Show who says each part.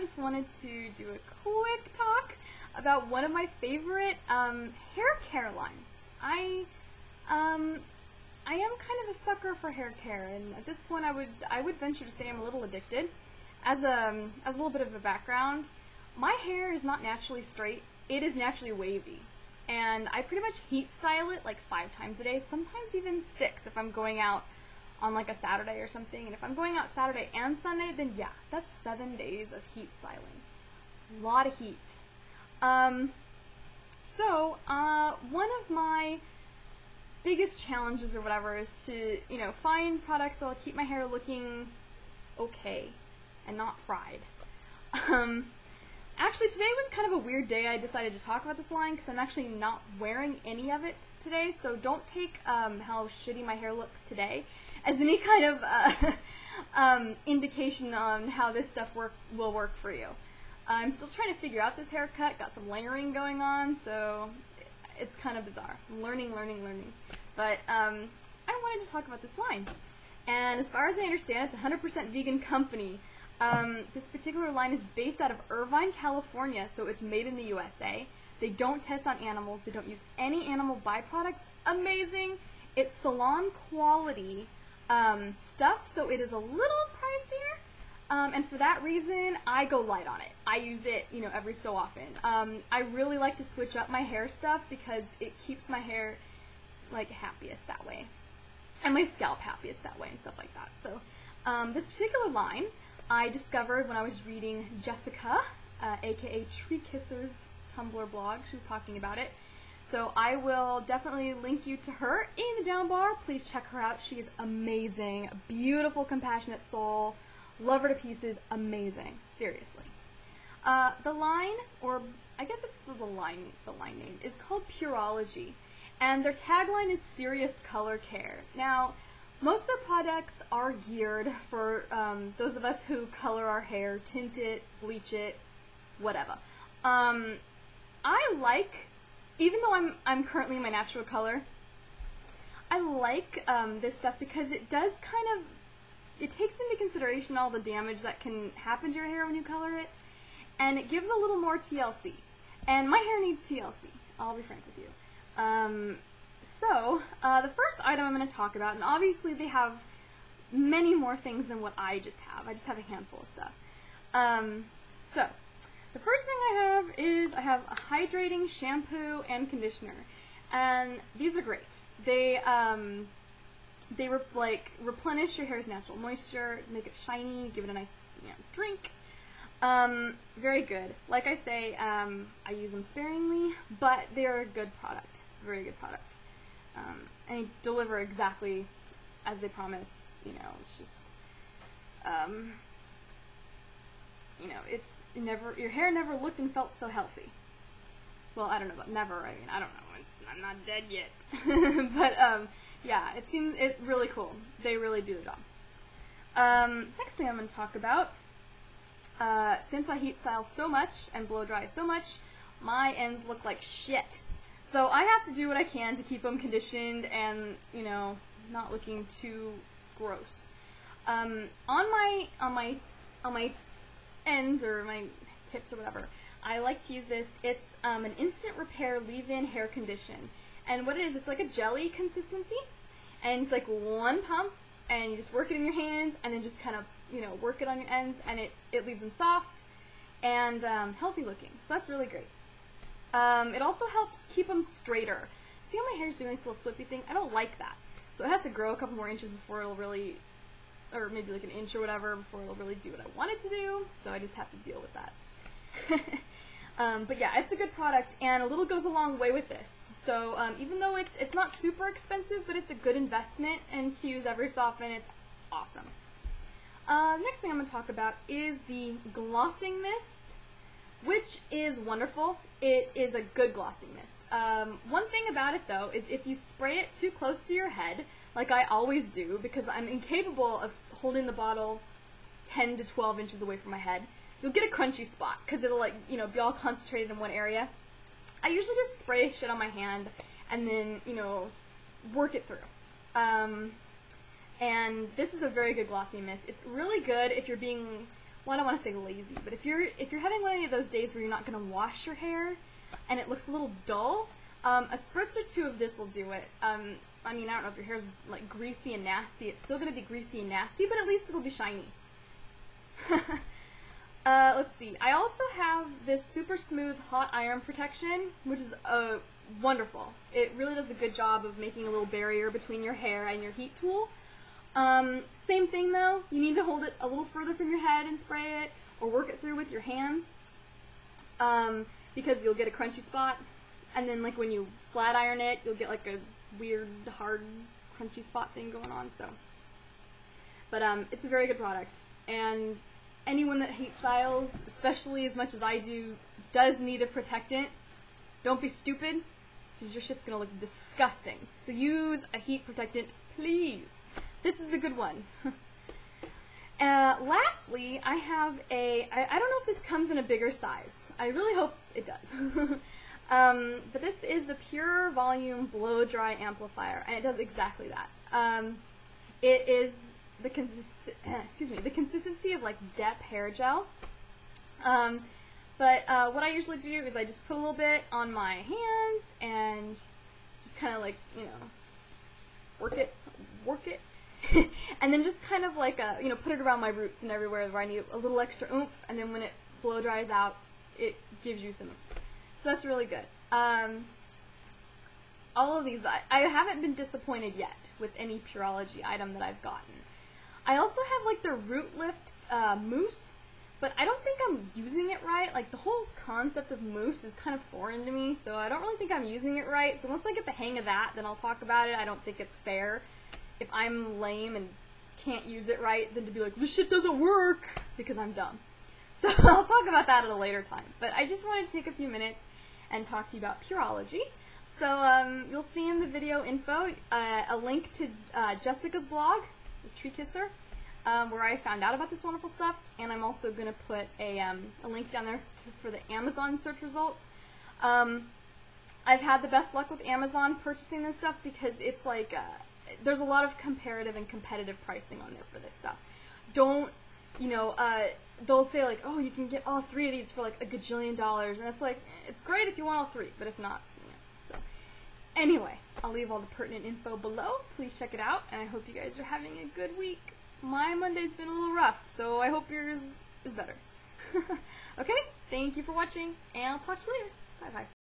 Speaker 1: just wanted to do a quick talk about one of my favorite hair care lines. I am kind of a sucker for hair care, and at this point I would venture to say I'm a little addicted. As a little bit of a background, my hair is not naturally straight, it is naturally wavy. And I pretty much heat style it like 5 times a day, sometimes even 6 if I'm going out on like a Saturday or something. And if I'm going out Saturday and Sunday, then yeah, that's 7 days of heat styling. A lot of heat. One of my biggest challenges or whatever is to, find products that'll keep my hair looking okay and not fried. Actually, today was kind of a weird day. I decided to talk about this line because I'm actually not wearing any of it today, so don't take how shitty my hair looks today as any kind of indication on how this stuff will work for you. I'm still trying to figure out this haircut, got some layering going on, so it's kind of bizarre. I'm learning. But I wanted to talk about this line. And as far as I understand, it's a 100% vegan company. This particular line is based out of Irvine, California, so it's made in the USA. They don't test on animals. They don't use any animal byproducts. Amazing. It's salon quality stuff, so it is a little pricier. And for that reason, I go light on it. I use it, every so often. I really like to switch up my hair stuff because it keeps my hair, happiest that way. And my scalp happiest that way and stuff like that. So, this particular line I discovered when I was reading Jessica, aka Tree Kisser's Tumblr blog. She was talking about it. So I will definitely link you to her in the down bar. Please check her out. She is amazing. Beautiful, compassionate soul. Love her to pieces. Amazing. Seriously. The line, or I guess it's the line name, is called Pureology. And their tagline is serious color care. Now, most of their products are geared for those of us who color our hair, tint it, bleach it, whatever. I like, even though I'm currently in my natural color, I like this stuff because it does it takes into consideration all the damage that can happen to your hair when you color it, and it gives a little more TLC. And my hair needs TLC, I'll be frank with you. The first item I'm going to talk about, and obviously they have many more things than what I just have. I just have a handful of stuff. The first thing I have a hydrating shampoo and conditioner, and these are great. They replenish your hair's natural moisture, make it shiny, give it a nice drink. Very good. Like I say, I use them sparingly, but they're a good product. Very good product. And they deliver exactly as they promise. It's just, it's never, your hair never looked and felt so healthy. Well, I don't know about never. I mean, I don't know. I'm not dead yet. But, yeah, it's really cool. They really do the job. Next thing I'm going to talk about, since I heat style so much and blow dry so much, my ends look like shit. So I have to do what I can to keep them conditioned and, not looking too gross. On my ends or my tips or whatever, I like to use this. It's an instant repair leave-in hair condition. And what it is, it's like a jelly consistency. And it's like one pump, and you just work it in your hands, and then just kind of, work it on your ends, and it leaves them soft and healthy looking. So that's really great. It also helps keep them straighter. See how my hair's doing this little flippy thing? I don't like that. So it has to grow a couple more inches before it'll really, or maybe like an inch or whatever, before it'll really do what I want it to do. So I just have to deal with that. But yeah, it's a good product, and a little goes a long way with this. So even though it's not super expensive, but it's a good investment, and to use every so often, it's awesome. Next thing I'm going to talk about is the glossing mist, which is wonderful. It is a good glossing mist. One thing about it, though, is if you spray it too close to your head, like I always do, because I'm incapable of holding the bottle 10 to 12 inches away from my head, you'll get a crunchy spot, because it'll, be all concentrated in one area. I usually just spray shit on my hand, and then, work it through. And this is a very good glossy mist. It's really good if you're being well, I don't want to say lazy, but if you're having one of those days where you're not going to wash your hair and it looks a little dull, a spritz or two of this will do it. I mean, I don't know if your hair's like greasy and nasty. It's still going to be greasy and nasty, but at least it'll be shiny. Let's see. I also have this super smooth hot iron protection, which is wonderful. It really does a good job of making a little barrier between your hair and your heat tool. Same thing though, you need to hold it a little further from your head and spray it, or work it through with your hands, because you'll get a crunchy spot, and then like when you flat iron it, you'll get like a weird, hard, crunchy spot thing going on, so. But it's a very good product, and anyone that hates styles, especially as much as I do, does need a protectant. Don't be stupid, because your shit's gonna look disgusting. So use a heat protectant, please. This is a good one. Lastly, I have I don't know if this comes in a bigger size. I really hope it does. But this is the Pure Volume Blow Dry Amplifier, and it does exactly that. It is the consistency of like Dep hair gel. But what I usually do is I just put a little bit on my hands and just kind of like, you know, work it, and then just kind of like, you know, put it around my roots and everywhere where I need a little extra oomph, and then when it blow dries out, it gives you some oomph. So that's really good. All of these, I haven't been disappointed yet with any Pureology item that I've gotten. I also have like the Root Lift mousse, but I don't think I'm using it right. Like the whole concept of mousse is kind of foreign to me, so I don't really think I'm using it right. So once I get the hang of that, then I'll talk about it. I don't think it's fair if I'm lame and can't use it right, then to be like, this shit doesn't work, because I'm dumb. So I'll talk about that at a later time. But I just wanted to take a few minutes and talk to you about Pureology. So you'll see in the video info a link to Jessica's blog, The Tree Kisser, where I found out about this wonderful stuff, and I'm also going to put a link down there for the Amazon search results. I've had the best luck with Amazon purchasing this stuff because it's like, there's a lot of comparative and competitive pricing on there for this stuff. Don't, you know, they'll say like, oh, you can get all 3 of these for like $1 gajillion, and it's like, it's great if you want all 3, but if not, so. Anyway, I'll leave all the pertinent info below. Please check it out, and I hope you guys are having a good week. My Monday's been a little rough, so I hope yours is better. Okay, thank you for watching, and I'll talk to you later. Bye-bye.